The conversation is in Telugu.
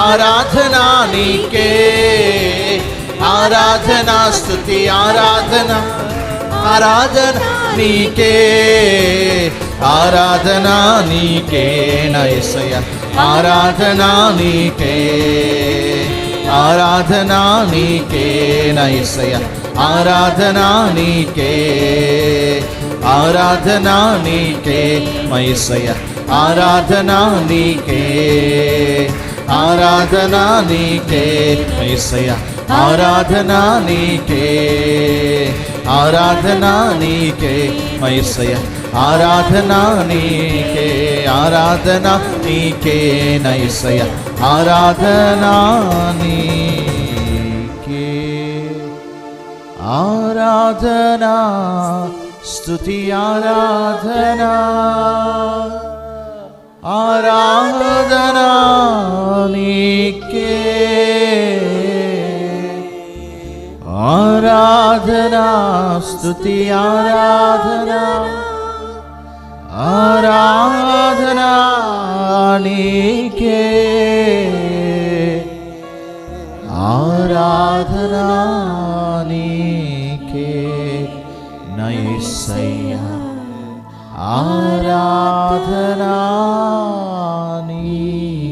ఆరాధనా నీకే, ఆరాధనా స్తుతి ఆరాధన, ఆరాధన నీకే, ఆరాధనా నీకే నా యేసయ్య, ఆరాధనా నీకే, ఆరాధనా నీకే నా యేసయ్య, ఆరాధనా నీకే, ఆరాధనా నీకే మా యేసయ్య, ఆరాధనా నీకే, ఆరాధనా నీకే మా యేసయ్య, ఆరాధనా నీకే, ఆరాధనా నీకే మా యేసయ్య, ఆరాధనా నీకే, ఆరాధనా నీకే నా యేసయ్య, ఆరాధనా నీకే, ఆరాధనా స్తుతి ఆరాధనా, ఆరాధనా నీకే, ఆరాధనా స్తుతి ఆరాధనా, ఆరాధనా నీకే, ఆరాధనా నీకే నా యేసయ్య, ఆరాధనా నీకే.